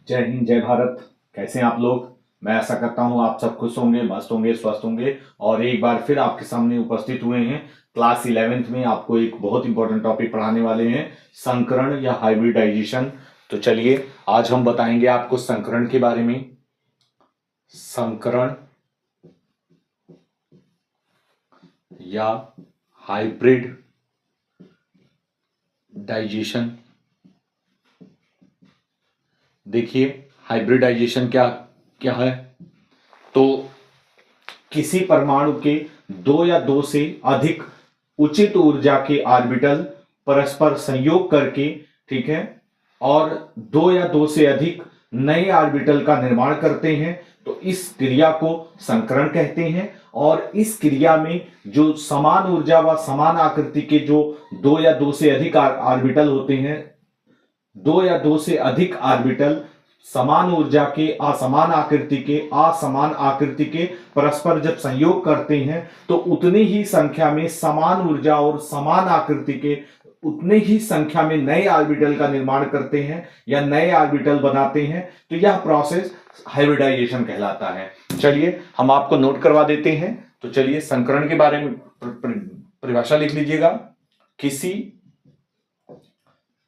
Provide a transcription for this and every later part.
जय हिंद, जय भारत। कैसे हैं आप लोग? मैं आशा करता हूं आप सब खुश होंगे, मस्त होंगे, स्वस्थ होंगे और एक बार फिर आपके सामने उपस्थित हुए हैं। क्लास 11th में आपको एक बहुत इंपॉर्टेंट टॉपिक पढ़ाने वाले हैं, संकरण या हाइब्रिडाइजेशन। तो चलिए आज हम बताएंगे आपको संकरण के बारे में। संकरण या हाइब्रिडाइजेशन। देखिए हाइब्रिडाइजेशन क्या क्या है। तो किसी परमाणु के दो या दो से अधिक उचित ऊर्जा के ऑर्बिटल परस्पर संयोग करके, ठीक है, और दो या दो से अधिक नए ऑर्बिटल का निर्माण करते हैं। तो इस क्रिया को संकरण कहते हैं। और इस क्रिया में जो समान ऊर्जा व समान आकृति के जो दो या दो से अधिक ऑर्बिटल होते हैं, दो या दो से अधिक ऑर्बिटल समान ऊर्जा के असमान आकृति के परस्पर जब संयोग करते हैं तो उतनी ही संख्या में समान ऊर्जा और समान आकृति के उतने ही संख्या में नए ऑर्बिटल का निर्माण करते हैं या नए ऑर्बिटल बनाते हैं। तो यह प्रोसेस हाइब्रिडाइजेशन कहलाता है। चलिए हम आपको नोट करवा देते हैं। तो चलिए संकरण के बारे में परिभाषा लिख लीजिएगा। किसी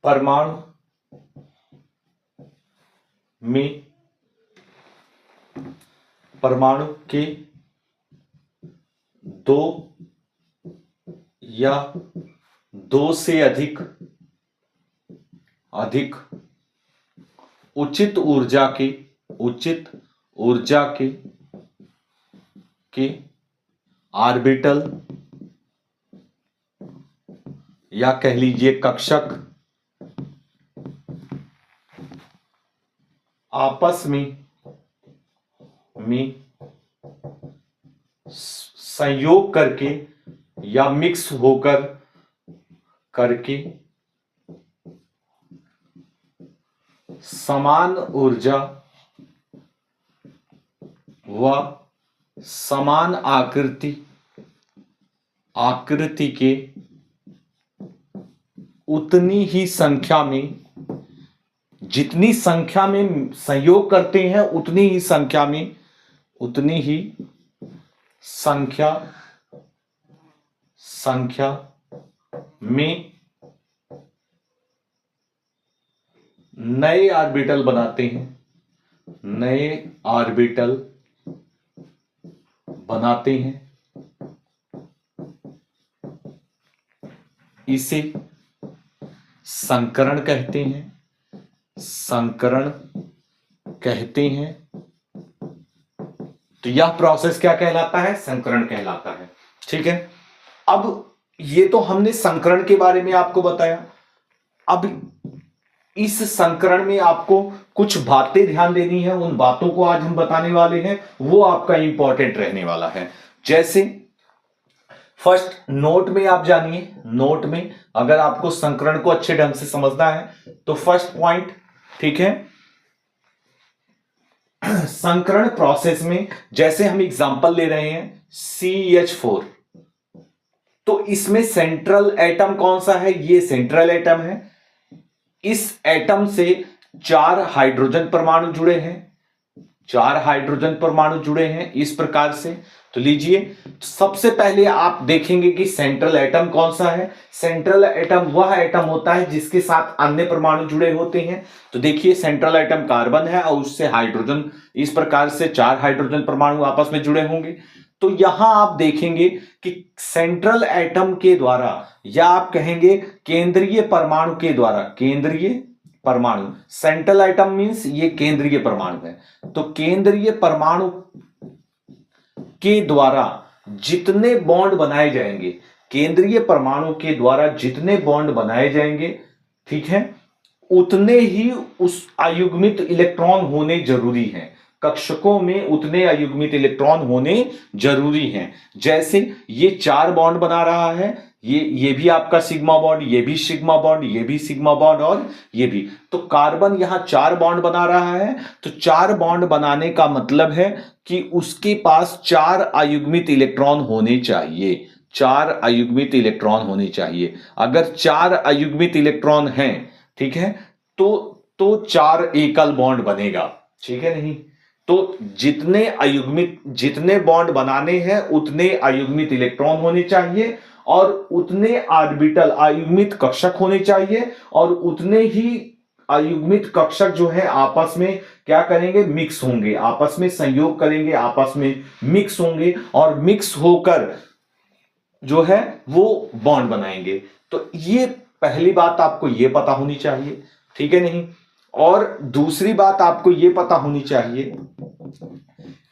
परमाणु में परमाणु के दो या दो से अधिक उचित ऊर्जा के ऑर्बिटल या कह लीजिए कक्षक आपस में संयोग करके या मिक्स होकर करके समान ऊर्जा व समान आकृति के उतनी ही संख्या में, जितनी संख्या में संयोग करते हैं उतनी ही संख्या में नए ऑर्बिटल बनाते हैं। इसे संकरण कहते हैं। तो यह प्रोसेस क्या कहलाता है? संकरण कहलाता है। ठीक है, अब ये तो हमने संकरण के बारे में आपको बताया। अब इस संकरण में आपको कुछ बातें ध्यान देनी है। उन बातों को आज हम बताने वाले हैं, वो आपका इंपॉर्टेंट रहने वाला है। जैसे फर्स्ट नोट में आप जानिए, नोट में अगर आपको संकरण को अच्छे ढंग से समझना है तो फर्स्ट पॉइंट, ठीक है, संकरण प्रोसेस में जैसे हम एग्जांपल ले रहे हैं CH4, तो इसमें सेंट्रल एटम कौन सा है? ये सेंट्रल एटम है। इस एटम से 4 हाइड्रोजन परमाणु जुड़े हैं इस प्रकार से। तो लीजिए, सबसे पहले आप देखेंगे कि सेंट्रल एटम कौन सा है। सेंट्रल एटम वह एटम होता है जिसके साथ अन्य परमाणु जुड़े होते हैं। तो देखिए सेंट्रल एटम कार्बन है और उससे हाइड्रोजन, इस प्रकार से 4 हाइड्रोजन परमाणु आपस में जुड़े होंगे। तो यहां आप देखेंगे कि सेंट्रल एटम के द्वारा, या आप कहेंगे केंद्रीय परमाणु के द्वारा, सेंट्रल एटम मींस ये केंद्रीय परमाणु है। तो केंद्रीय परमाणु के द्वारा जितने बॉन्ड बनाए जाएंगे, केंद्रीय परमाणु के द्वारा जितने बॉन्ड बनाए जाएंगे, ठीक है, उतने ही उस अयुग्मित इलेक्ट्रॉन होने जरूरी हैं। कक्षकों में उतने अयुग्मित इलेक्ट्रॉन होने जरूरी हैं। जैसे ये 4 बॉन्ड बना रहा है, ये भी आपका सिग्मा बॉन्ड, ये भी सिग्मा बॉन्ड, ये भी सिग्मा बॉन्ड और ये भी। तो कार्बन यहां 4 बॉन्ड बना रहा है। तो 4 बॉन्ड बनाने का मतलब है कि उसके पास 4 अयुग्मित इलेक्ट्रॉन होने चाहिए। 4 अयुग्मित इलेक्ट्रॉन होने चाहिए। अगर 4 अयुग्मित इलेक्ट्रॉन हैं, ठीक है, तो तो 4 एकल बॉन्ड बनेगा, ठीक है नहीं। तो जितने बॉन्ड बनाने हैं उतने अयुग्मित इलेक्ट्रॉन होने चाहिए और उतने ऑर्बिटल अयुग्मित कक्षक होने चाहिए और उतने ही अयुग्मित कक्षक जो है आपस में क्या करेंगे, मिक्स होंगे, आपस में संयोग करेंगे, आपस में मिक्स होंगे और मिक्स होकर जो है वो बॉन्ड बनाएंगे। तो ये पहली बात आपको ये पता होनी चाहिए, ठीक है नहीं। और दूसरी बात आपको ये पता होनी चाहिए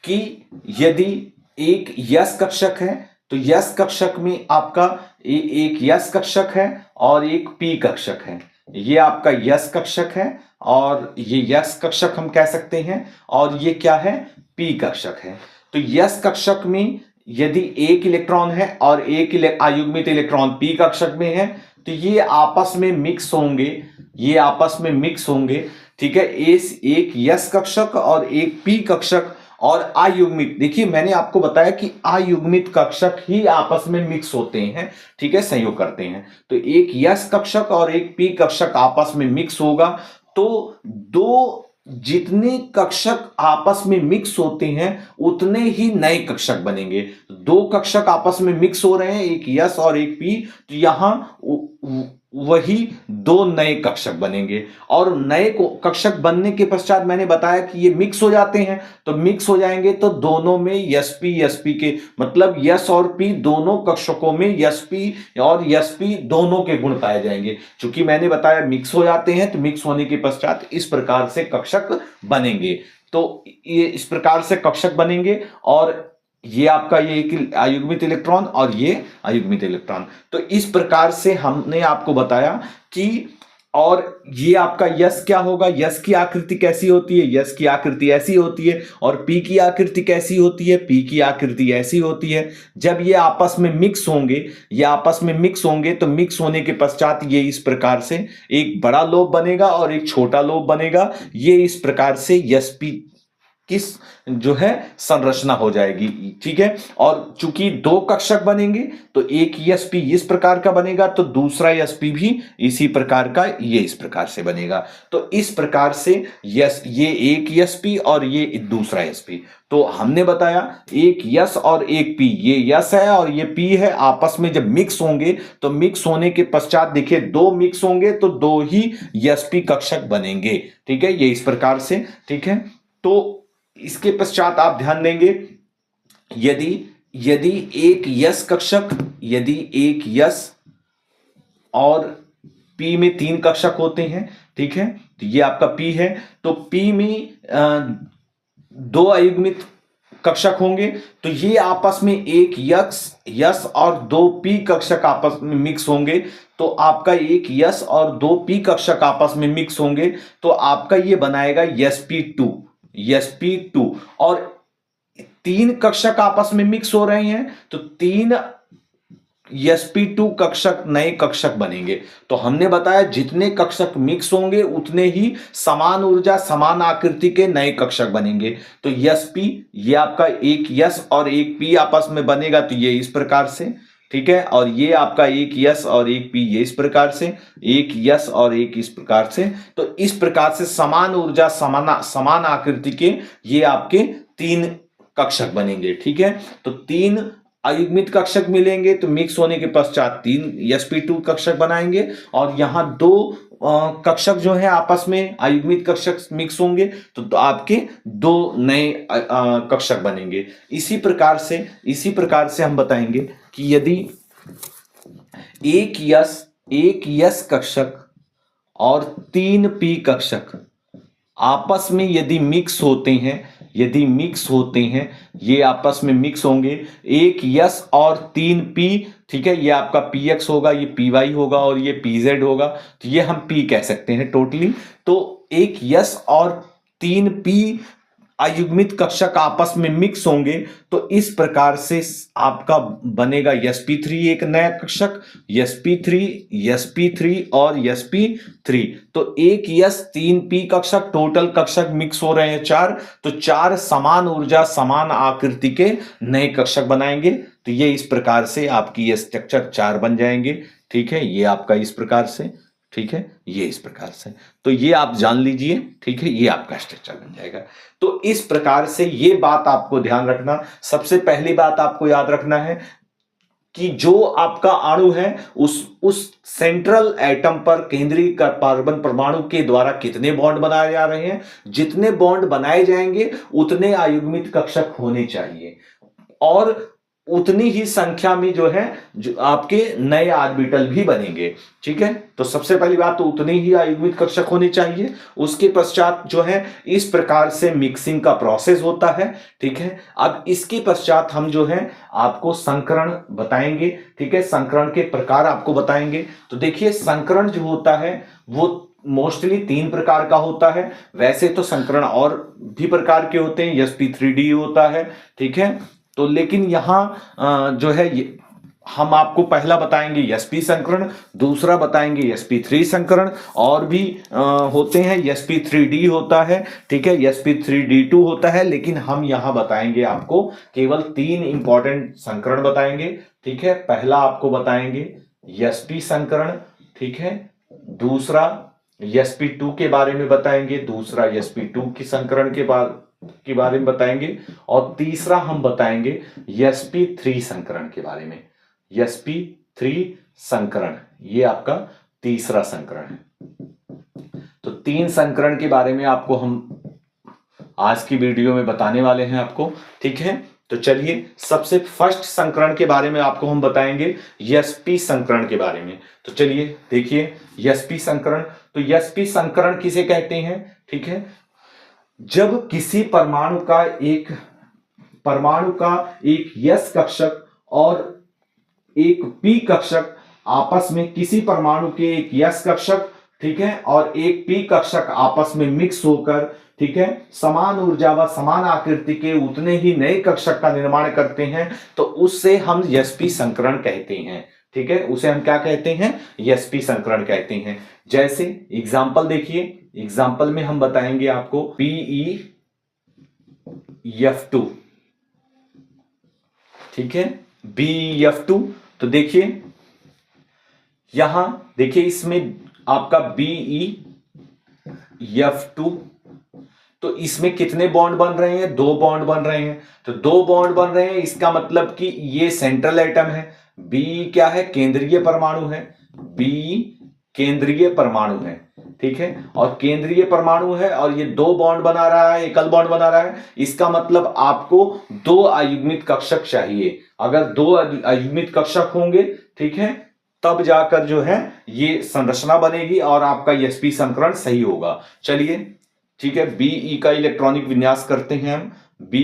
कि यदि एक यस कक्षक है तो यस कक्षक में आपका एक यस कक्षक है और एक पी कक्षक है। ये आपका यस कक्षक है और ये यस कक्षक हम कह सकते हैं और ये क्या है, पी कक्षक है। तो यस कक्षक में यदि एक इलेक्ट्रॉन है और एक अयुग्मित इलेक्ट्रॉन पी कक्षक में है तो ये आपस में मिक्स होंगे, ये आपस में मिक्स होंगे, ठीक है। इस एक यस कक्षक और एक पी कक्षक और अयुग्मित, देखिए मैंने आपको बताया कि अयुग्मित कक्षक ही आपस में मिक्स होते हैं, ठीक है, संयोग करते हैं। तो एक यस कक्षक और एक पी कक्षक आपस में मिक्स होगा तो दो जितने कक्षक आपस में मिक्स होते हैं उतने ही नए कक्षक बनेंगे। दो कक्षक आपस में मिक्स हो रहे हैं, एक यस और एक पी, तो यहां वही दो नए कक्षक बनेंगे और नए कक्षक बनने के पश्चात मैंने बताया कि ये मिक्स हो जाते हैं। तो मिक्स हो जाएंगे तो दोनों में यस पी के मतलब यस और पी दोनों कक्षकों में यस पी दोनों के गुण पाए जाएंगे। चूंकि मैंने बताया मिक्स हो जाते हैं तो मिक्स होने के पश्चात इस प्रकार से कक्षक बनेंगे। तो ये इस प्रकार से कक्षक बनेंगे और ये आपका ये एक अयुग्मित इलेक्ट्रॉन और ये अयुग्मित इलेक्ट्रॉन। तो इस प्रकार से हमने आपको बताया कि और ये आपका यस क्या होगा, यस की आकृति कैसी होती है, यस की आकृति ऐसी होती है और पी की आकृति कैसी होती है, पी की आकृति ऐसी होती है। जब ये आपस में मिक्स होंगे, ये आपस में मिक्स होंगे तो मिक्स होने के पश्चात ये इस प्रकार से एक बड़ा लोब बनेगा और एक छोटा लोब बनेगा। ये इस प्रकार से यस पी किस जो है संरचना हो जाएगी, ठीक है। और चूंकि दो कक्षक बनेंगे तो एक एसपी इस प्रकार का बनेगा तो दूसरा एसपी भी इसी प्रकार का ये इस प्रकार से बनेगा। तो इस प्रकार से यस ये एक एसपी और ये दूसरा एसपी। तो हमने बताया एक यस और एक पी, ये यस है और ये पी है, आपस में जब मिक्स होंगे तो मिक्स होने के पश्चात देखिए दो मिक्स होंगे तो दो ही एसपी कक्षक बनेंगे, ठीक है, ये इस प्रकार से, ठीक है। तो इसके पश्चात आप ध्यान देंगे यदि एक यस कक्षक, यदि एक यस और पी में तीन कक्षक होते हैं, ठीक है, तो ये आपका पी है, तो पी में दो अयुग्मित कक्षक होंगे तो ये आपस में एक यस और दो पी कक्षक आपस में मिक्स होंगे तो आपका एक यस और दो पी कक्षक आपस में मिक्स होंगे तो आपका ये बनाएगा sp2 और तीन कक्षक आपस में मिक्स हो रहे हैं तो तीन sp2 कक्षक नए कक्षक बनेंगे। तो हमने बताया जितने कक्षक मिक्स होंगे उतने ही समान ऊर्जा समान आकृति के नए कक्षक बनेंगे। तो sp ये आपका एक यस और एक पी आपस में बनेगा तो ये इस प्रकार से, ठीक है, और ये आपका एक यस और एक पी ये इस प्रकार से, एक यस और एक इस प्रकार से। तो इस प्रकार से समान ऊर्जा समान आकृति के ये आपके तीन कक्षक बनेंगे, ठीक है। तो तीन अयुग्मित कक्षक मिलेंगे तो मिक्स होने के पश्चात तीन sp2 कक्षक बनाएंगे और यहां दो कक्षक जो है आपस में अयुग्मित कक्षक मिक्स होंगे तो आपके दो नए कक्षक बनेंगे। इसी प्रकार से हम बताएंगे कि यदि एक यस कक्षक और तीन पी कक्षक आपस में यदि मिक्स होते हैं, ये आपस में मिक्स होंगे, एक यस और तीन पी, ठीक है, ये आपका पी एक्स होगा, ये पी वाई होगा और ये पी जेड होगा, तो ये हम पी कह सकते हैं टोटली। तो एक यस और तीन पी अयुग्मित कक्षक आपस में मिक्स होंगे तो इस प्रकार से आपका बनेगा sp3 एक नया कक्षक, sp3 और sp3। तो एक यस तीन पी कक्षक, टोटल कक्षक मिक्स हो रहे हैं चार, तो चार समान ऊर्जा समान आकृति के नए कक्षक बनाएंगे। तो ये इस प्रकार से आपकी ये स्ट्रक्चर चार बन जाएंगे, ठीक है, ये आपका इस प्रकार से, ठीक है, ये इस प्रकार से, तो ये आप जान लीजिए, ठीक है, ये आपका स्ट्रक्चर बन जाएगा। तो इस प्रकार से ये बात आपको ध्यान रखना, सबसे पहली बात आपको याद रखना है कि जो आपका अणु है उस सेंट्रल एटम पर केंद्रीय कार्बन परमाणु के द्वारा कितने बॉन्ड बनाए जा रहे हैं, जितने बॉन्ड बनाए जाएंगे उतने अयुग्मित कक्षक होने चाहिए, और उतनी ही संख्या में जो है जो आपके नए ऑर्बिटल भी बनेंगे। ठीक है, तो सबसे पहली बात तो उतने ही अयुग्मित कक्षक होने चाहिए। उसके पश्चात जो है इस प्रकार से मिक्सिंग का प्रोसेस होता है। ठीक है, अब इसके पश्चात हम जो है आपको संकरण बताएंगे। ठीक है, संकरण के प्रकार आपको बताएंगे। तो देखिए, संकरण जो होता है वो मोस्टली 3 प्रकार का होता है। वैसे तो संकरण और भी प्रकार के होते हैं, sp3d होता है। ठीक है, तो लेकिन यहां जो है हम आपको पहला बताएंगे sp संकरण, दूसरा बताएंगे sp3 संकरण, और भी होते हैं, sp3d होता है। ठीक है, sp3d2 होता है, लेकिन हम यहां बताएंगे आपको केवल 3 इंपॉर्टेंट संकरण बताएंगे। ठीक है, पहला आपको बताएंगे sp संकरण। ठीक है, दूसरा sp2 के बारे में बताएंगे, दूसरा sp2 की संकरण के बारे में बताएंगे, और तीसरा हम बताएंगे sp3 संकरण के बारे में। sp3 संकरण ये आपका तीसरा संकरण है। तो 3 संकरण के बारे में आपको हम आज की वीडियो में बताने वाले हैं आपको। ठीक है, तो चलिए सबसे फर्स्ट संकरण के बारे में आपको हम बताएंगे sp संकरण के बारे में। तो चलिए देखिए sp संकरण। तो sp संकरण किसे कहते हैं? ठीक है, जब किसी परमाणु का एक यस कक्षक और एक पी कक्षक आपस में, किसी परमाणु के एक यस कक्षक, ठीक है, और एक पी कक्षक आपस में मिक्स होकर, ठीक है, समान ऊर्जा व समान आकृति के उतने ही नए कक्षक का निर्माण करते हैं, तो उससे हम sp संकरण कहते हैं। ठीक है, उसे हम क्या कहते हैं? sp संकरण कहते हैं। जैसे एग्जाम्पल देखिए, एग्जाम्पल में हम बताएंगे आपको BeF2। ठीक है, BeF2। तो देखिए यहां देखिए, इसमें आपका BeF2, तो इसमें कितने बॉन्ड बन रहे हैं? 2 बॉन्ड बन रहे हैं। तो 2 बॉन्ड बन रहे हैं, इसका मतलब कि ये सेंट्रल एटम है। B क्या है? केंद्रीय परमाणु है। B केंद्रीय परमाणु है। ठीक है, और केंद्रीय परमाणु है और ये 2 बॉन्ड बना रहा है, एकल बॉन्ड बना रहा है। इसका मतलब आपको 2 अयुग्मित कक्षक चाहिए। अगर 2 अयुग्मित कक्षक होंगे, ठीक है, तब जाकर जो है ये संरचना बनेगी और आपका sp संकरण सही होगा। चलिए ठीक है, Be का इलेक्ट्रॉनिक विन्यास करते हैं हम। B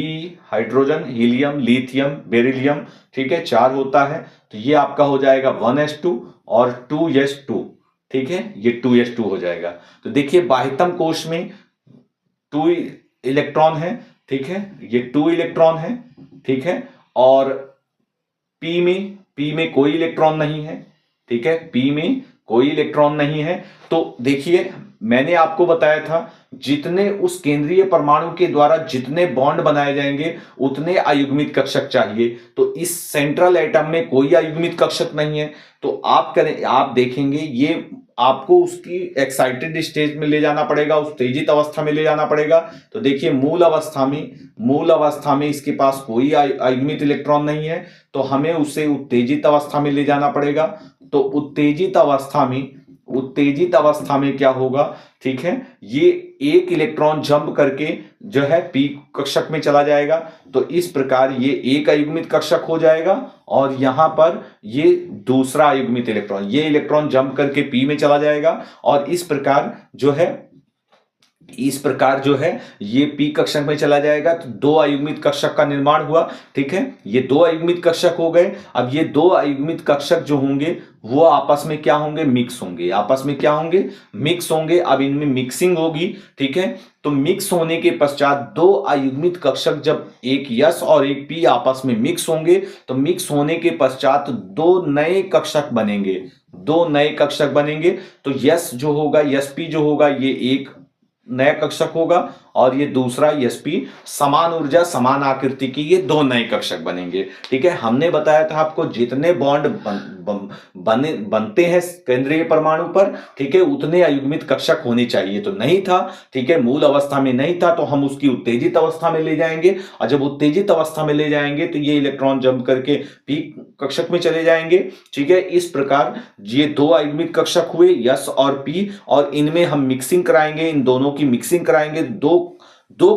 hydrogen, helium, lithium, beryllium, ठीक है, 4 होता है। तो ये आपका हो जाएगा 1s2 और 2s2। ठीक है, ये 2s2 हो जाएगा। तो देखिए बाह्यतम कोश में 2 इलेक्ट्रॉन है। ठीक है, ये 2 इलेक्ट्रॉन है। ठीक है, और P में कोई इलेक्ट्रॉन नहीं है। ठीक है, P में कोई इलेक्ट्रॉन नहीं है। तो देखिए मैंने आपको बताया था, जितने उस केंद्रीय परमाणु के द्वारा जितने बॉन्ड बनाए जाएंगे उतने अयुग्मित कक्षक चाहिए। तो इस सेंट्रल एटम में कोई अयुग्मित कक्षक नहीं है। तो आप देखेंगे ये आपको उसकी एक्साइटेड स्टेज में ले जाना पड़ेगा, उत्तेजित अवस्था में ले जाना पड़ेगा। तो देखिए मूल अवस्था में इसके पास कोई अयुग्मित इलेक्ट्रॉन नहीं है, तो हमें उसे उत्तेजित अवस्था में ले जाना पड़ेगा। तो उत्तेजित अवस्था में क्या होगा? ठीक है, ये एक इलेक्ट्रॉन जंप करके जो है पी कक्षक में चला जाएगा। तो इस प्रकार ये एक अयुग्मित कक्षक हो जाएगा और यहां पर ये दूसरा अयुग्मित इलेक्ट्रॉन, ये इलेक्ट्रॉन जंप करके पी में चला जाएगा और इस प्रकार जो है ये पी कक्षक में चला जाएगा। तो 2 अयुग्मित कक्षक का निर्माण हुआ। ठीक है, ये 2 अयुग्मित कक्षक हो गए। अब ये 2 अयुग्मित कक्षक जो होंगे वो आपस में क्या होंगे? मिक्स होंगे। आपस में क्या होंगे? मिक्स होंगे। अब इनमें मिक्सिंग होगी। ठीक है, तो मिक्स होने के पश्चात 2 अयुग्मित कक्षक जब एक यस और एक पी आपस में मिक्स होंगे, तो मिक्स होने के पश्चात 2 नए कक्षक बनेंगे। 2 नए कक्षक बनेंगे। तो यस जो होगा, sp जो होगा, ये एक नया कक्षक होगा और ये दूसरा sp समान ऊर्जा समान आकृति की, ये दो नए कक्षक बनेंगे। ठीक है, हमने बताया था आपको जितने बॉन्ड बनते हैं केंद्रीय परमाणु पर, ठीक है, उतने अयुग्मित कक्षक होने चाहिए, तो नहीं था। ठीक है, मूल अवस्था में नहीं था, तो हम उसकी उत्तेजित अवस्था में ले जाएंगे, और जब उत्तेजित अवस्था में ले जाएंगे तो ये इलेक्ट्रॉन जंप करके पी कक्षक में चले जाएंगे। ठीक है, इस प्रकार ये दो अयुग्मित कक्षक हुए यस और पी, और इनमें हम मिक्सिंग कराएंगे, इन दोनों की मिक्सिंग कराएंगे, दो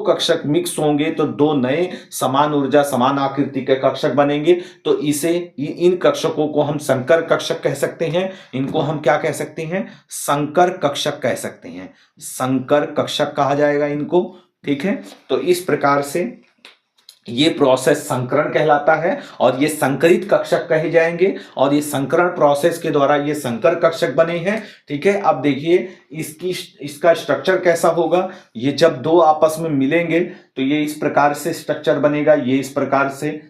कक्षक मिक्स होंगे तो दो नए समान ऊर्जा समान आकृति के कक्षक बनेंगे। तो इसे इन कक्षकों को हम संकर कक्षक कह सकते हैं। इनको हम क्या कह सकते हैं? संकर कक्षक कह सकते हैं, संकर कक्षक कहा जाएगा इनको। ठीक है, तो इस प्रकार से ये प्रोसेस संकरण कहलाता है, और ये संकरित कक्षक कहे जाएंगे, और ये संकरण प्रोसेस के द्वारा ये संकर कक्षक बने हैं। ठीक है, अब देखिए इसका स्ट्रक्चर कैसा होगा। ये जब दो आपस में मिलेंगे तो ये इस प्रकार से स्ट्रक्चर बनेगा, ये इस प्रकार से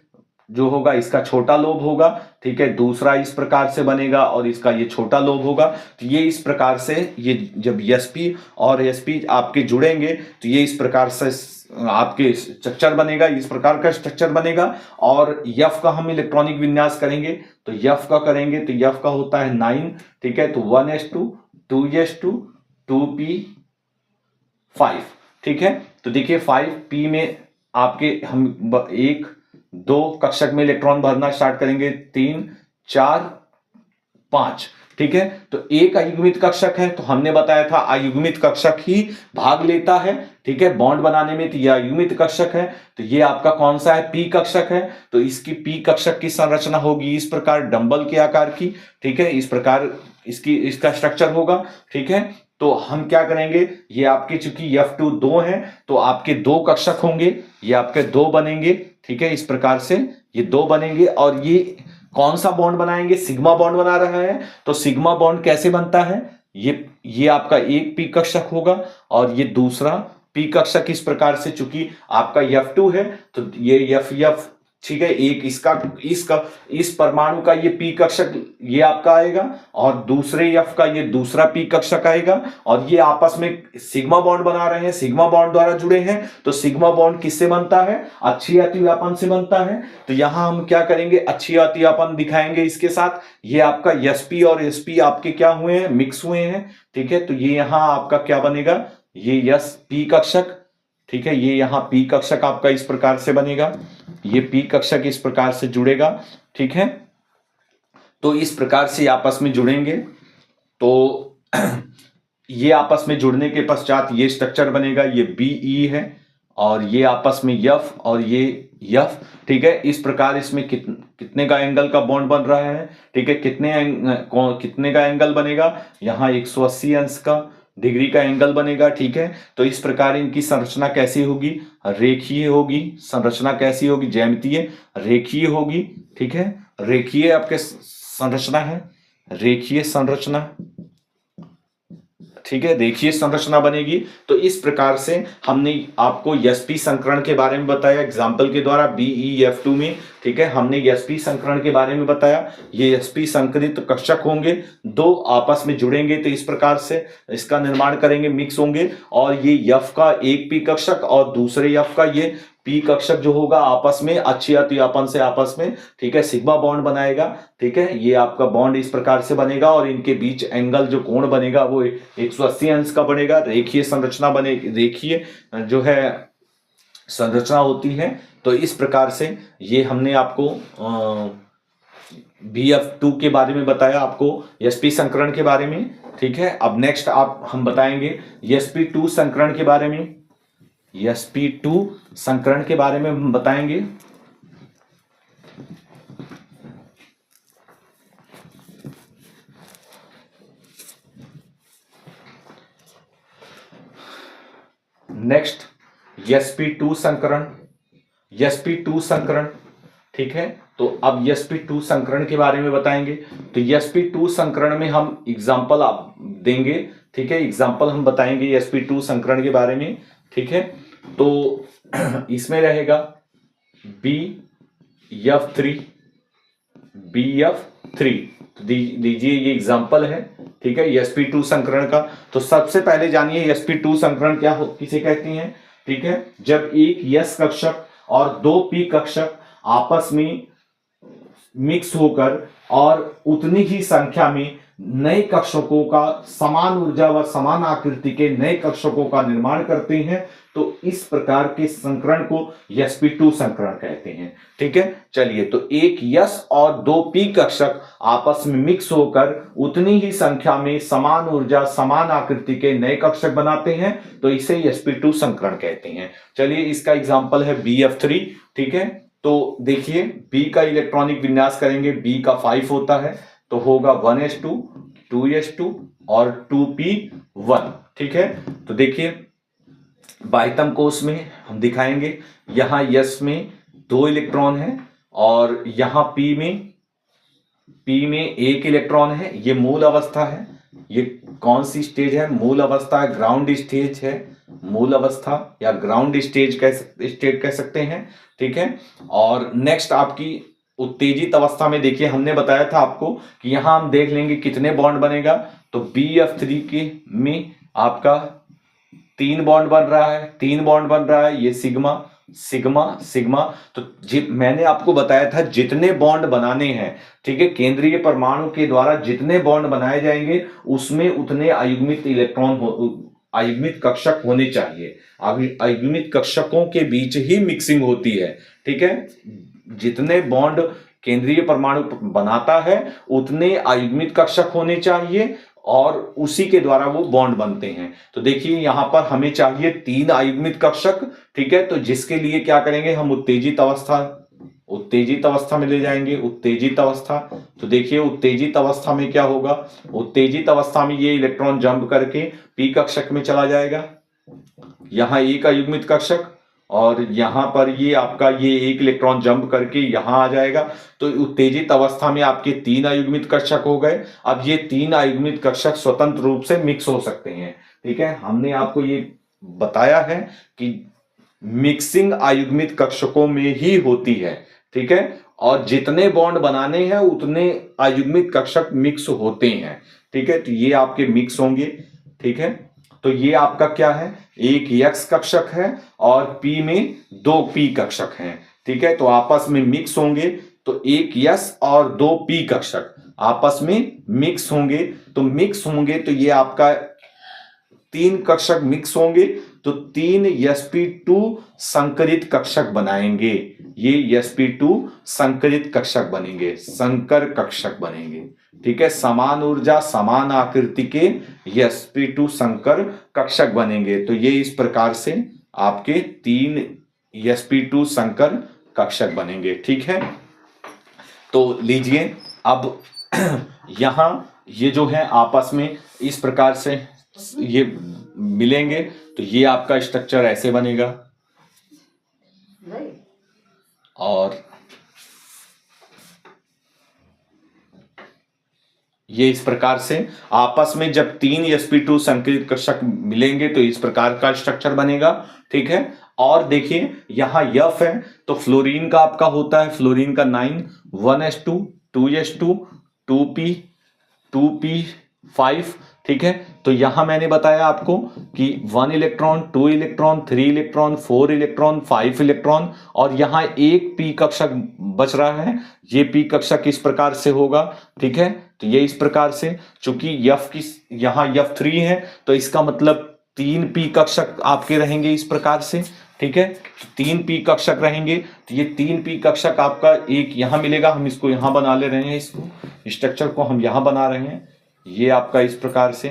जो होगा इसका छोटा लोब होगा। ठीक है, दूसरा इस प्रकार से बनेगा और इसका ये छोटा लोब होगा। तो ये इस प्रकार से, ये जब sp और sp आपके जुड़ेंगे तो ये इस प्रकार से आपके स्ट्रक्चर बनेगा, इस प्रकार का स्ट्रक्चर बनेगा। और यफ का हम इलेक्ट्रॉनिक विन्यास करेंगे, तो यफ का करेंगे तो यफ का होता है 9। ठीक है, तो 1s2 2s2 2p5। ठीक है, तो देखिए 5p में आपके हम 1 2 कक्षक में इलेक्ट्रॉन भरना स्टार्ट करेंगे, 3 4 5। ठीक है, तो एक अयुग्मित कक्षक है, तो हमने बताया था अयुग्मित कक्षक ही भाग लेता है। ठीक है, बॉन्ड बनाने में, तो यह अयुग्मित कक्षक है, तो ये आपका कौन सा है? पी कक्षक है। तो इसकी पी कक्षक की संरचना होगी इस प्रकार, डंबल के आकार की। ठीक है, इस प्रकार इसका स्ट्रक्चर होगा। ठीक है, तो हम क्या करेंगे, ये आपके चूंकि F2 2 है तो आपके दो कक्षक होंगे, ये आपके दो बनेंगे। ठीक है, इस प्रकार से ये दो बनेंगे, और ये कौन सा बॉन्ड बनाएंगे? सिग्मा बॉन्ड बना रहा है। तो सिग्मा बॉन्ड कैसे बनता है? ये आपका एक पी कक्षक होगा और ये दूसरा पी कक्षक। इस प्रकार से चूंकि आपका F2 है तो ये F ठीक है, एक इस परमाणु का ये पी कक्षक ये आपका आएगा, और दूसरे F का ये दूसरा पी कक्षक आएगा, और ये आपस में सिग्मा बॉन्ड बना रहे हैं, सिग्मा बॉन्ड द्वारा जुड़े हैं। तो सिग्मा बॉन्ड किससे बनता है? अक्षीय अतिव्यापन से बनता है। तो यहां हम क्या करेंगे? अक्षीय अतिव्यापन दिखाएंगे इसके साथ। ये आपका sp और sp आपके क्या हुए हैं? मिक्स हुए हैं। ठीक है, तो ये यहां आपका क्या बनेगा? ये p कक्षक। ठीक है, ये यहाँ p कक्षक आपका इस प्रकार से बनेगा, ये p कक्षक इस प्रकार से जुड़ेगा। ठीक है, तो इस प्रकार से आपस में जुड़ेंगे, तो ये आपस में जुड़ने के पश्चात ये स्ट्रक्चर बनेगा, ये BE है, और ये आपस में F और ये F। ठीक है, इस प्रकार इसमें कितने का एंगल का बॉन्ड बन रहा है? ठीक है, कितने का एंगल बनेगा? यहाँ 180 अंश का डिग्री का एंगल बनेगा। ठीक है, तो इस प्रकार इनकी संरचना कैसी होगी? रेखीय होगी। संरचना कैसी होगी? ज्यामितीय रेखीय होगी। ठीक है, रेखीय आपके संरचना है, रेखीय संरचना। ठीक है, रेखीय संरचना बनेगी। तो इस प्रकार से हमने आपको sp संकरण के बारे में बताया एग्जाम्पल के द्वारा BeF2 में। ठीक है, हमने sp संकरण के बारे में बताया। ये sp संकरित कक्षक होंगे, दो आपस में जुड़ेंगे तो इस प्रकार से इसका निर्माण करेंगे, मिक्स होंगे, और ये F का एक p कक्षक और दूसरे F का ये p कक्षक जो होगा आपस में अक्षीय अतिव्यापन से आपस में, ठीक है, सिग्मा बॉन्ड बनाएगा। ठीक है, ये आपका बॉन्ड इस प्रकार से बनेगा, और इनके बीच एंगल जो कोण बनेगा वो 180 अंश का बनेगा। रेखीय संरचना रेखीय जो है संरचना होती है। तो इस प्रकार से ये हमने आपको BF2 के बारे में बताया, आपको sp संकरण के बारे में। ठीक है, अब नेक्स्ट हम बताएंगे sp2 संकरण के बारे में। sp2 संकरण के बारे में हम बताएंगे। नेक्स्ट sp2 संकरण, sp2 संकरण। ठीक है, तो अब sp2 संकरण के बारे में बताएंगे। तो sp2 संकरण में हम एग्जाम्पल आप देंगे। ठीक है, एग्जाम्पल हम बताएंगे sp2 संकरण के बारे में। ठीक है, तो इसमें रहेगा BF3। तो दीजिए ये एग्जाम्पल है। ठीक है, sp2 संकरण का। तो सबसे पहले जानिए sp2 संकरण किसे कहते हैं। ठीक है, जब एक यस कक्षक और दो पी कक्षक आपस में मिक्स होकर और उतनी ही संख्या में नए कक्षकों का समान ऊर्जा व समान आकृति के नए कक्षकों का निर्माण करते हैं, तो इस प्रकार के संकरण को sp2 संकरण कहते हैं। ठीक है, चलिए, तो एक यस और दो पी कक्षक आपस में मिक्स होकर उतनी ही संख्या में समान ऊर्जा समान आकृति के नए कक्षक बनाते हैं, तो इसे sp2 संकरण कहते हैं। चलिए, इसका एग्जांपल है BF3। ठीक है, तो देखिए, B का इलेक्ट्रॉनिक विन्यास करेंगे, B का 5 होता है, तो होगा 1s2 2s2 और 2p1। ठीक है, तो देखिए बाह्यतम कोश में हम दिखाएंगे, यहां यस में 2 इलेक्ट्रॉन है और यहां P में 1 इलेक्ट्रॉन है। ये मूल अवस्था है। ये कौन सी स्टेज है? मूल अवस्था है, ग्राउंड स्टेज है, मूल अवस्था या ग्राउंड स्टेज कह सकते हैं। ठीक है, और नेक्स्ट आपकी उत्तेजित अवस्था में देखिए, हमने बताया था आपको कि यहां हम देख लेंगे कितने बॉन्ड बनेगा, तो BF3 के में आपका 3 बॉन्ड बन रहा है, 3 बॉन्ड बन रहा है, ये सिग्मा सिग्मा सिग्मा। तो मैंने आपको बताया था जितने बॉन्ड बनाने हैं, ठीक है, केंद्रीय परमाणु के द्वारा जितने बॉन्ड बनाए जाएंगे उसमें उतने अयुग्मित अयुग्मित कक्षक होने चाहिए। अयुग्मित कक्षकों के बीच ही मिक्सिंग होती है। ठीक है, जितने बॉन्ड केंद्रीय परमाणु बनाता है उतने अयुग्मित कक्षक होने चाहिए और उसी के द्वारा वो बॉन्ड बनते हैं। तो देखिए यहां पर हमें चाहिए 3 अयुग्मित कक्षक। ठीक है, तो जिसके लिए क्या करेंगे, हम उत्तेजित अवस्था में ले जाएंगे। उत्तेजित अवस्था, तो देखिए उत्तेजित अवस्था में क्या होगा, उत्तेजित अवस्था में ये इलेक्ट्रॉन जंप करके पी कक्षक में चला जाएगा, यहां एक अयुग्मित कक्षक, और यहां पर ये आपका ये एक इलेक्ट्रॉन जंप करके यहां आ जाएगा। तो उत्तेजित अवस्था में आपके 3 अयुग्मित कक्षक हो गए। अब ये 3 अयुग्मित कक्षक स्वतंत्र रूप से मिक्स हो सकते हैं। ठीक है, हमने आपको ये बताया है कि मिक्सिंग अयुग्मित कक्षकों में ही होती है। ठीक है, और जितने बॉन्ड बनाने हैं उतने अयुग्मित कक्षक मिक्स होते हैं। ठीक है, तो ये आपके मिक्स होंगे। ठीक है, तो ये आपका क्या है, एक यक्स कक्षक है और P में 2 P कक्षक हैं। ठीक है, तो आपस में मिक्स होंगे, तो एक यस और 2 P कक्षक आपस में मिक्स होंगे। तो ये आपका 3 कक्षक मिक्स होंगे, तो 3 sp2 संकरित कक्षक बनाएंगे। ये sp2 संकरित कक्षक बनेंगे, संकर कक्षक बनेंगे। ठीक है, समान ऊर्जा समान आकृति के sp2 संकर कक्षक बनेंगे। तो ये इस प्रकार से आपके 3 sp2 संकर कक्षक बनेंगे। ठीक है, तो लीजिए अब यहां ये जो है आपस में इस प्रकार से ये मिलेंगे, तो ये आपका स्ट्रक्चर ऐसे बनेगा, और ये इस प्रकार से आपस में जब 3 sp2 संकरित कक्षक मिलेंगे तो इस प्रकार का स्ट्रक्चर बनेगा। ठीक है, और देखिए यहां F है, तो फ्लोरीन का आपका होता है, फ्लोरीन का 9 1s2 2s2 2p 2p5। ठीक है, तो यहां मैंने बताया आपको कि 1 electron 2 electron 3 electron 4 electron 5 electron, और यहां एक p कक्षक बच रहा है। ये p कक्षक इस प्रकार से होगा। ठीक है, तो ये इस प्रकार से, चूंकि यहां F3 है तो इसका मतलब 3 p कक्षक आपके रहेंगे इस प्रकार से। ठीक है, तो 3 p कक्षक रहेंगे, तो ये 3 p कक्षक आपका एक यहां मिलेगा, हम इसको यहां बना ले रहे हैं, इसको स्ट्रक्चर को हम यहां बना रहे हैं। ये आपका इस प्रकार से,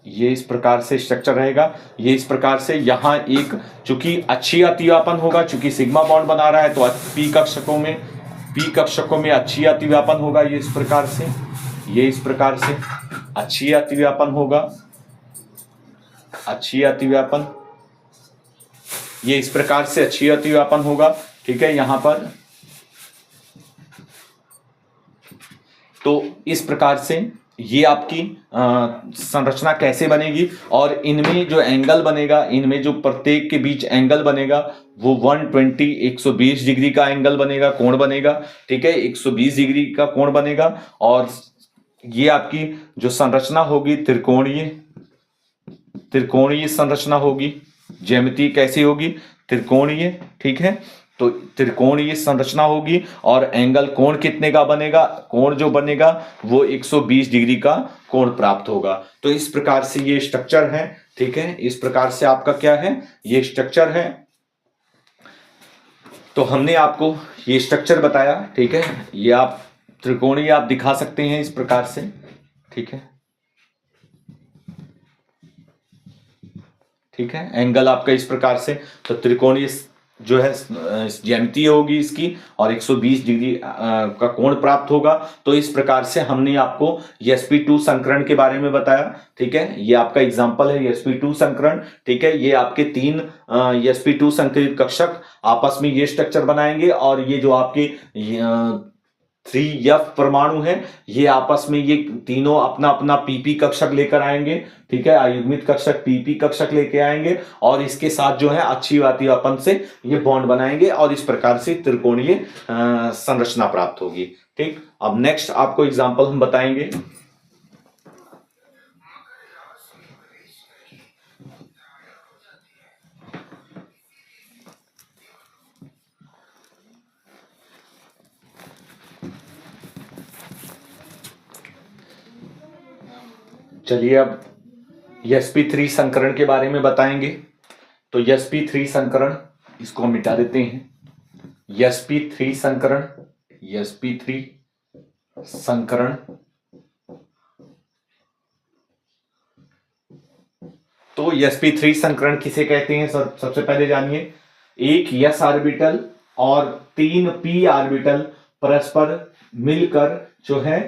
ये इस प्रकार से स्ट्रक्चर रहेगा। ये इस प्रकार से यहां एक, चूंकि अच्छी अतिव्यापन होगा, चूंकि सिग्मा बॉन्ड बना रहा है तो p कक्षकों में अच्छी अतिव्यापन होगा। ये इस प्रकार से, ये इस प्रकार से अच्छी अतिव्यापन होगा, अच्छी अतिव्यापन, ये इस प्रकार से अच्छी अतिव्यापन होगा। ठीक है, यहां पर तो इस प्रकार से ये आपकी संरचना कैसे बनेगी, और इनमें जो एंगल बनेगा, इनमें जो प्रत्येक के बीच एंगल बनेगा वो 120 डिग्री का एंगल बनेगा, कोण बनेगा। ठीक है, 120 डिग्री का कोण बनेगा, और ये आपकी जो संरचना होगी त्रिकोणीय संरचना होगी। ज्यामिति कैसी होगी, त्रिकोणीय, ठीक है। तो त्रिकोणीय संरचना होगी और एंगल कोण कितने का बनेगा, कोण जो बनेगा वो 120 डिग्री का कोण प्राप्त होगा। तो इस प्रकार से ये स्ट्रक्चर है, ठीक है। इस प्रकार से आपका क्या है, ये स्ट्रक्चर है। तो हमने आपको ये स्ट्रक्चर बताया, ठीक है। ये आप त्रिकोणीय आप दिखा सकते हैं इस प्रकार से, ठीक है। ठीक है, एंगल आपका इस प्रकार से, तो त्रिकोणीय जो है ज्यामिति होगी इसकी और 120 डिग्री का कोण प्राप्त होगा। तो इस प्रकार से हमने आपको sp2 संकरण के बारे में बताया, ठीक है। ये आपका एग्जांपल है sp2 संकरण, ठीक है। ये आपके तीन sp2 संकरित कक्षक आपस में ये स्ट्रक्चर बनाएंगे और ये जो आपके 3f परमाणु है ये आपस में ये तीनों अपना अपना पीपी कक्षक लेकर आएंगे, ठीक है। अयुग्मित कक्षक पीपी कक्षक लेके आएंगे और इसके साथ जो है अच्छी बात अपन से ये बॉन्ड बनाएंगे और इस प्रकार से त्रिकोणीय संरचना प्राप्त होगी, ठीक। अब नेक्स्ट आपको एग्जांपल हम बताएंगे। चलिए अब sp3 संकरण के बारे में बताएंगे। तो sp3 संकरण इसको हम मिटा देते हैं। sp3 संकरण, sp3 संकरण, तो sp3 संकरण किसे कहते हैं, सबसे पहले जानिए। एक s ऑर्बिटल और तीन p ऑर्बिटल परस्पर मिलकर जो है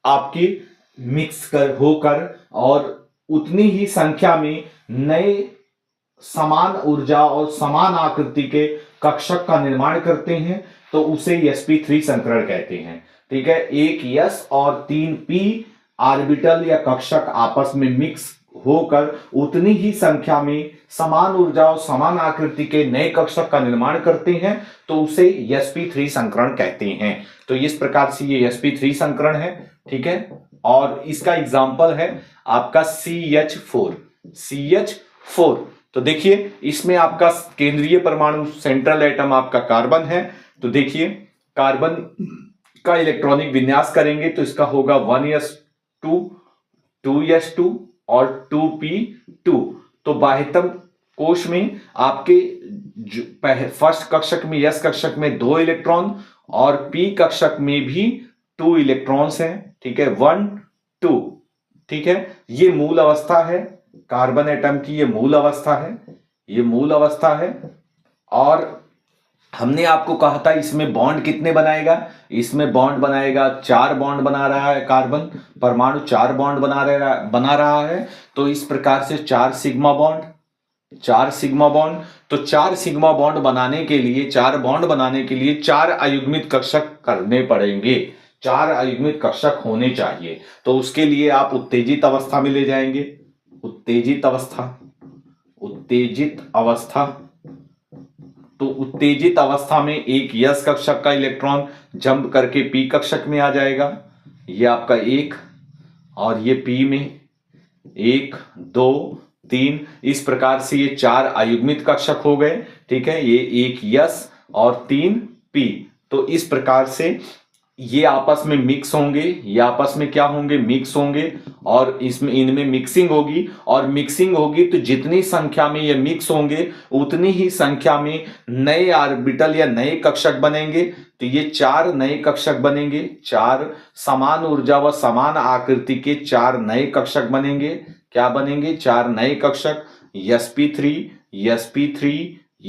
आपकी मिक्स कर होकर और उतनी ही संख्या में नए समान ऊर्जा और समान आकृति के कक्षक का निर्माण करते हैं, तो उसे sp3 संकरण कहते हैं, ठीक है। एक s और तीन p ऑर्बिटल या कक्षक आपस में मिक्स होकर उतनी ही संख्या में समान ऊर्जा और समान आकृति के नए कक्षक का निर्माण करते हैं, तो उसे sp3 संकरण कहते हैं। तो इस प्रकार से ये sp3 संकरण है, ठीक है। और इसका एग्जाम्पल है आपका CH4, CH4। तो देखिए इसमें आपका केंद्रीय परमाणु सेंट्रल एटम आपका कार्बन है। तो देखिए कार्बन का इलेक्ट्रॉनिक विन्यास करेंगे तो इसका होगा 1s2 2s2 और 2p2। तो बाह्यतम कोश में आपके फर्स्ट कक्षक में s कक्षक में 2 इलेक्ट्रॉन और p कक्षक में भी 2 इलेक्ट्रॉन्स हैं, ठीक है, 1 2, ठीक है। ये मूल अवस्था है कार्बन एटम की, ये मूल अवस्था है, ये मूल अवस्था है। और हमने आपको कहा था इसमें बॉन्ड कितने बनाएगा, इसमें बॉन्ड बनाएगा 4 बॉन्ड बना रहा है कार्बन परमाणु, 4 बॉन्ड बना रहा है। तो इस प्रकार से 4 सिग्मा बॉन्ड, 4 सिग्मा बॉन्ड। तो 4 सिग्मा बॉन्ड बनाने के लिए, 4 बॉन्ड बनाने के लिए 4 अयुग्मित कक्षक करने पड़ेंगे, 4 अयुग्मित कक्षक होने चाहिए। तो उसके लिए आप उत्तेजित अवस्था में ले जाएंगे, उत्तेजित अवस्था, उत्तेजित अवस्था। तो उत्तेजित अवस्था में एक यस कक्षक का इलेक्ट्रॉन जंप करके पी कक्षक में आ जाएगा, ये आपका 1, और ये पी में 1 2 3। इस प्रकार से ये 4 अयुग्मित कक्षक हो गए, ठीक है। ये 1 यस और 3 पी। तो इस प्रकार से ये आपस में मिक्स होंगे, ये आपस में क्या होंगे, मिक्स होंगे और इसमें इनमें मिक्सिंग होगी। और मिक्सिंग होगी तो जितनी संख्या में ये मिक्स होंगे उतनी ही संख्या में नए ऑर्बिटल या नए कक्षक बनेंगे। तो ये 4 नए कक्षक बनेंगे, 4 समान ऊर्जा व समान आकृति के 4 नए कक्षक बनेंगे। क्या बनेंगे, 4 नए कक्षक, sp3 sp3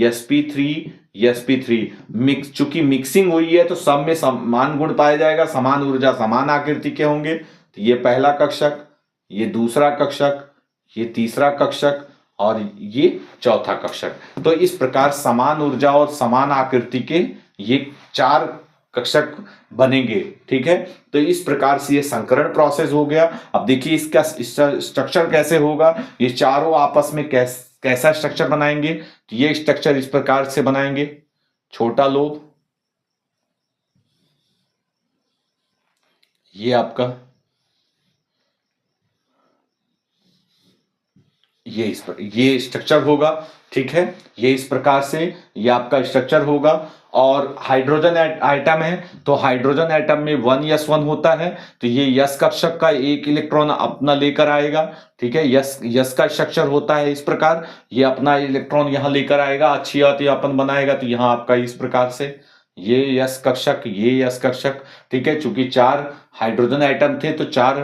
sp3 sp3। Mix, चूंकि मिक्सिंग हुई है तो सब में समान गुण पाया जाएगा, समान ऊर्जा समान आकृति के होंगे। तो ये पहला कक्षक, ये दूसरा कक्षक, ये तीसरा कक्षक और ये चौथा कक्षक। तो इस प्रकार समान ऊर्जा और समान आकृति के ये 4 कक्षक बनेंगे, ठीक है। तो इस प्रकार से ये संकरण प्रोसेस हो गया। अब देखिए इसका स्ट्रक्चर कैसे होगा, ये चारों आपस में कैसा स्ट्रक्चर बनाएंगे। तो ये स्ट्रक्चर इस प्रकार से बनाएंगे, छोटा लोब, ये आपका ये स्ट्रक्चर होगा, ठीक है। ये इस प्रकार से ये आपका स्ट्रक्चर होगा। और हाइड्रोजन एटम है, तो हाइड्रोजन एटम में 1s1 होता है, तो ये यस कक्षक का एक इलेक्ट्रॉन अपना लेकर आएगा, ठीक है। यस का स्ट्रक्चर होता है इस प्रकार, ये अपना इलेक्ट्रॉन यहाँ लेकर आएगा, अच्छी आती अपन बनाएगा, तो यहाँ आपका इस प्रकार से ये यस कक्षक, ये यस कक्षक, ठीक है। चूंकि 4 हाइड्रोजन एटम थे तो 4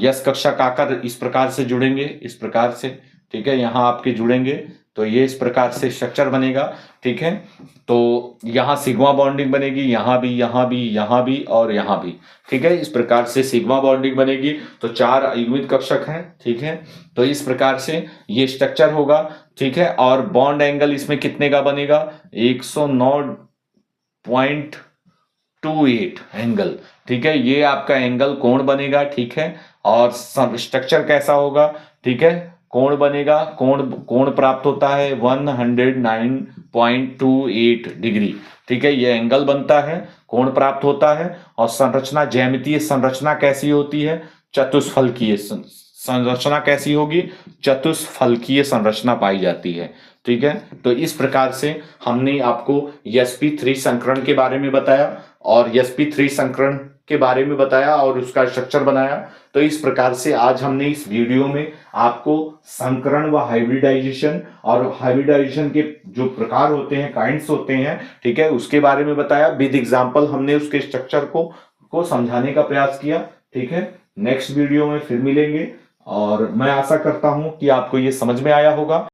यस कक्षक आकर इस प्रकार से जुड़ेंगे, इस प्रकार से, ठीक है। यहाँ आपके जुड़ेंगे तो ये इस प्रकार से स्ट्रक्चर बनेगा, ठीक है। तो यहाँ सिग्मा बॉन्डिंग बनेगी, यहाँ भी, यहाँ भी, यहाँ भी और यहाँ भी, ठीक है। इस प्रकार से सिग्मा बॉन्डिंग बनेगी, तो 4 युग्मित कक्षक हैं, ठीक है। तो इस प्रकार से ये स्ट्रक्चर होगा, ठीक है। और बॉन्ड एंगल इसमें कितने का बनेगा, 109.28 एंगल, ठीक है। ये आपका एंगल कोण बनेगा, ठीक है। और स्ट्रक्चर कैसा होगा, ठीक है। कोण बनेगा, कोण प्राप्त होता है 109.28 डिग्री, ठीक है। ये एंगल बनता है, कोण प्राप्त होता है। और संरचना, ज्यामितीय संरचना कैसी होती है, चतुष्फलकीय संरचना कैसी होगी, चतुष्फलकीय संरचना पाई जाती है, ठीक है। तो इस प्रकार से हमने आपको sp3 संकरण के बारे में बताया और sp3 संकरण के बारे में बताया और उसका स्ट्रक्चर बनाया। तो इस प्रकार से आज हमने इस वीडियो में आपको संकरण व हाइब्रिडाइजेशन और हाइब्रिडाइजेशन के जो प्रकार होते हैं, काइंड्स होते हैं, ठीक है, उसके बारे में बताया। विद एग्जांपल हमने उसके स्ट्रक्चर को समझाने का प्रयास किया, ठीक है। नेक्स्ट वीडियो में फिर मिलेंगे और मैं आशा करता हूं कि आपको ये समझ में आया होगा।